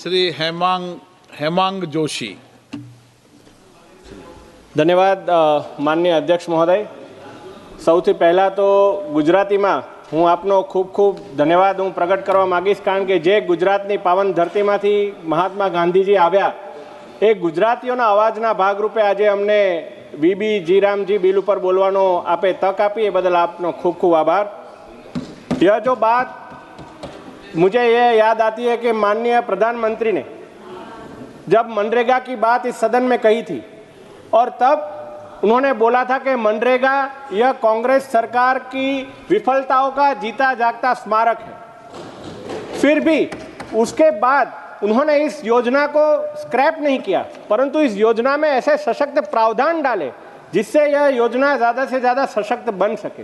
श्री हेमांग जोशी। धन्यवाद माननीय अध्यक्ष महोदय। સૌથી પહેલાં તો ગુજરાતીમાં હું આપનો ખૂબ ખૂબ ધન્યવાદ હું પ્રગટ કરવા માગીશ, કારણ કે જે ગુજરાતની પાવન ધરતીમાંથી મહાત્મા ગાંધીજી આવ્યા એ ગુજરાતીઓના અવાજના ભાગરૂપે આજે અમને વીબી જીરામજી બિલ ઉપર બોલવાનો આપે તક આપી, એ બદલ આપનો ખૂબ ખૂબ આભાર। यह जो बात मुझे ये याद आती है कि माननीय प्रधानमंत्री ने जब मनरेगा की बात इस सदन में कही थी और तब उन्होंने बोला था कि मनरेगा यह कांग्रेस सरकार की विफलताओं का जीता जागता स्मारक है। फिर भी उसके बाद उन्होंने इस योजना को स्क्रैप नहीं किया, परंतु इस योजना में ऐसे सशक्त प्रावधान डाले जिससे यह योजना ज़्यादा से ज़्यादा सशक्त बन सके।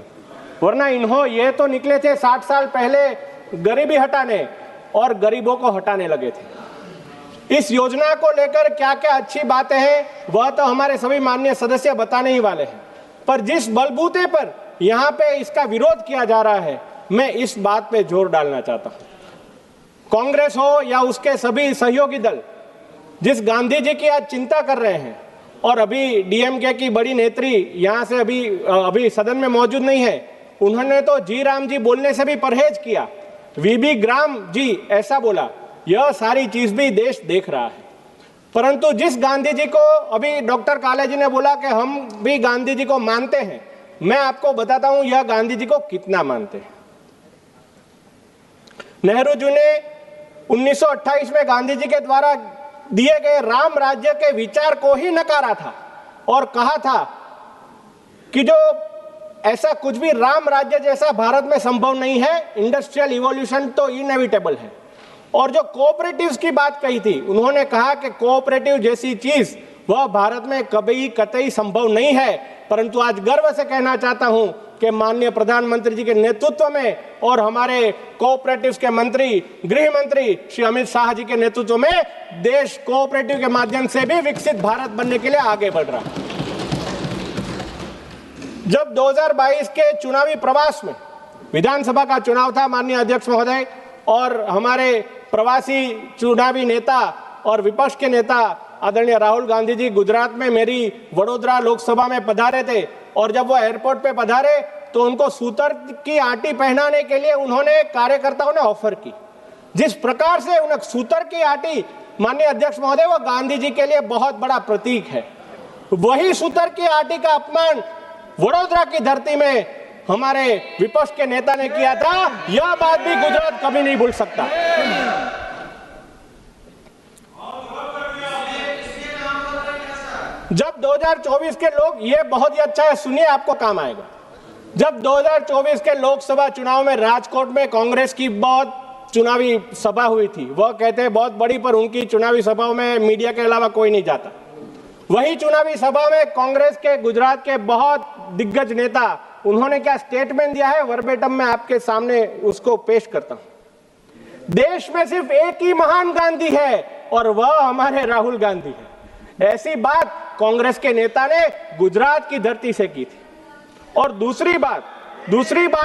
वरना ये तो निकले थे 60 साल पहले गरीबी हटाने और गरीबों को हटाने लगे थे। इस योजना को लेकर क्या क्या अच्छी बातें हैं वह तो हमारे सभी माननीय सदस्य बताने ही वाले हैं, पर जिस बलबूते पर यहाँ पे इसका विरोध किया जा रहा है मैं इस बात पे जोर डालना चाहता हूँ। कांग्रेस हो या उसके सभी सहयोगी दल जिस गांधी जी की आज चिंता कर रहे हैं, और अभी डीएमके की बड़ी नेत्री यहाँ से अभी सदन में मौजूद नहीं है, उन्होंने तो जी राम जी बोलने से भी परहेज किया, वीबी ग्राम जी ऐसा बोला। यह सारी चीज भी देश देख रहा है, परंतु जिस गांधी जी को अभी डॉक्टर काले जी ने बोला कि हम भी गांधी जी को मानते हैं, मैं आपको बताता हूं यह गांधी जी को कितना मानते हैं। नेहरू जी ने 1928 में गांधी जी के द्वारा दिए गए राम राज्य के विचार को ही नकारा था और कहा था कि जो ऐसा कुछ भी राम राज्य जैसा भारत में संभव नहीं है, इंडस्ट्रियल इवोल्यूशन तो इनएविटेबल है। और जो कोऑपरेटिव्स की बात कही थी, उन्होंने कहा कि कोऑपरेटिव जैसी चीज वह भारत में कभी कतई संभव नहीं है, परंतु आज गर्व से कहना चाहता हूं कि माननीय प्रधानमंत्री जी के नेतृत्व में और हमारे कोऑपरेटिव्स के मंत्री गृह मंत्री श्री अमित शाह जी के नेतृत्व में देश कोऑपरेटिव के माध्यम से भी विकसित भारत बनने के लिए आगे बढ़ रहा है। जब 2022 के चुनावी प्रवास में विधानसभा का चुनाव था माननीय अध्यक्ष महोदय, और हमारे प्रवासी चुनावी नेता और विपक्ष के नेता आदरणीय राहुल गांधी जी गुजरात में मेरी वडोदरा लोकसभा में पधारे थे, और जब वो एयरपोर्ट पे पधारे तो उनको सूतर की आटी पहनाने के लिए उन्होंने कार्यकर्ताओं ने ऑफर की। जिस प्रकार से उन्हें सूतर की आटी माननीय अध्यक्ष महोदय वो गांधी जी के लिए बहुत बड़ा प्रतीक है। वही सूतर की आटी का अपमान वडोदरा की धरती में हमारे विपक्ष के नेता ने किया था, यह बात भी गुजरात कभी नहीं भूल सकता। जब 2024 के लोग, ये बहुत ही अच्छा है सुनिए, आपको काम आएगा। जब 2024 के लोकसभा चुनाव में राजकोट में कांग्रेस की बहुत चुनावी सभा हुई थी, वह कहते हैं बहुत बड़ी, पर उनकी चुनावी सभाओं में मीडिया के अलावा कोई नहीं जाता। वही चुनावी सभा में कांग्रेस के गुजरात के बहुत दिग्गज नेता, उन्होंने क्या स्टेटमेंट दिया है, वर्बेटम में आपके सामने उसको पेश करता हूं। देश में सिर्फ एक ही महान गांधी है और वह हमारे राहुल गांधी है। ऐसी बात कांग्रेस के नेता ने गुजरात की धरती से की थी। और दूसरी बात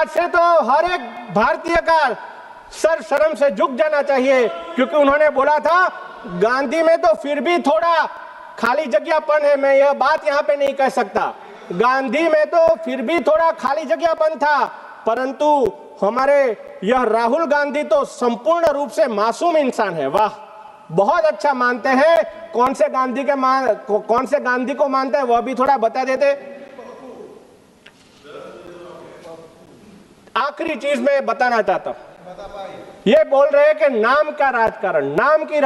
से तो हर एक भारतीय का सर शर्म से झुक जाना चाहिए, क्योंकि उन्होंने बोला था गांधी में तो फिर भी थोड़ा खाली जगहपन है। मैं यह बात यहां पे नहीं कह सकता, गांधी में तो फिर भी थोड़ा खाली जगहपन था, परंतु हमारे यह राहुल गांधी तो संपूर्ण रूप से मासूम इंसान है। वाह, बहुत अच्छा मानते हैं। कौन से गांधी को मानते हैं वह भी थोड़ा बता देते। आखिरी चीज मैं बताना चाहता हूं, ये बोल रहे हैं कि नाम का राजकारण, नाम की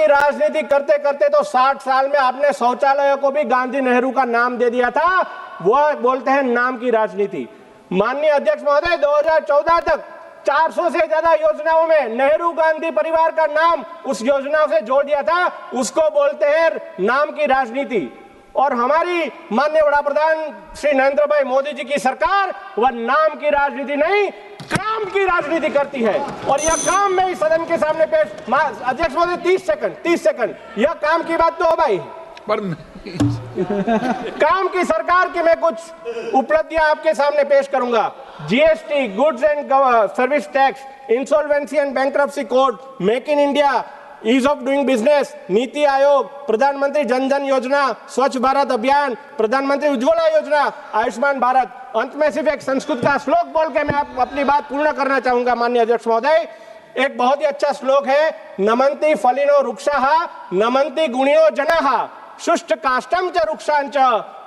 राजनीति करते करते तो 60 साल में आपने शौचालयों को भी गांधी नेहरू का नाम दे दिया था। वह बोलते हैं नाम की राजनीति। माननीय अध्यक्ष महोदय, 2014 तक 400 से ज्यादा योजनाओं में नेहरू गांधी परिवार का नाम उस योजनाओं से जोड़ दिया था, उसको बोलते हैं नाम की राजनीति। और हमारी माननीय वड़ा प्रधान श्री नरेंद्र भाई मोदी जी की सरकार वह नाम की राजनीति नहीं, काम की राजनीति करती है। और यह काम में इस सदन के सामने पेश, अध्यक्ष महोदय 30 सेकंड, यह काम की बात तो हो भाई, पर काम की सरकार की मैं कुछ उपलब्धियां आपके सामने पेश करूंगा। GST, goods and service tax, insolvency and bankruptcy code, make in India, ease of doing business, NITI Aayog, प्रधानमंत्री जन धन योजना, स्वच्छ भारत अभियान, प्रधानमंत्री उज्ज्वला योजना, आयुष्मान भारत। अंत में सिर्फ एक संस्कृत का श्लोक बोल के मैं अपनी बात पूर्ण करना चाहूंगा माननीय अध्यक्ष महोदय। एक बहुत ही अच्छा श्लोक है, नमन्ति फलिनो वृक्षाः नमन्ति गुणियो जनाः शुष्ट काष्ठम च वृक्षांच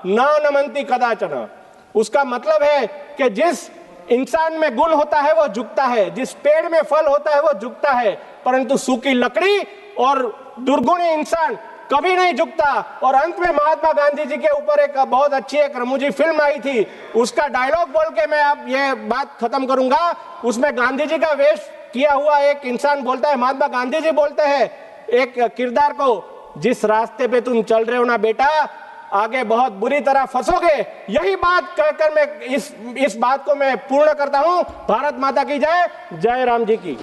न नमन्ति कदाचन। उसका मतलब है कि जिस इंसान में गुण होता है वो झुकता है, जिस पेड़ में फल होता है वो झुकता है, परंतु सूखी लकड़ी और दुर्गुणी इंसान कभी नहीं झुकता। और अंत में महात्मा गांधी जी के ऊपर एक बहुत अच्छी एक रमूजी फिल्म आई थी, उसका डायलॉग बोल के मैं अब ये बात खत्म करूंगा। उसमें गांधी जी का वेश किया हुआ एक इंसान बोलता है, महात्मा गांधी जी बोलते हैं एक किरदार को, जिस रास्ते पे तुम चल रहे हो ना बेटा, आगे बहुत बुरी तरह फंसोगे। यही बात कहकर मैं इस बात को मैं पूर्ण करता हूं। भारत माता की जय, जय राम जी की।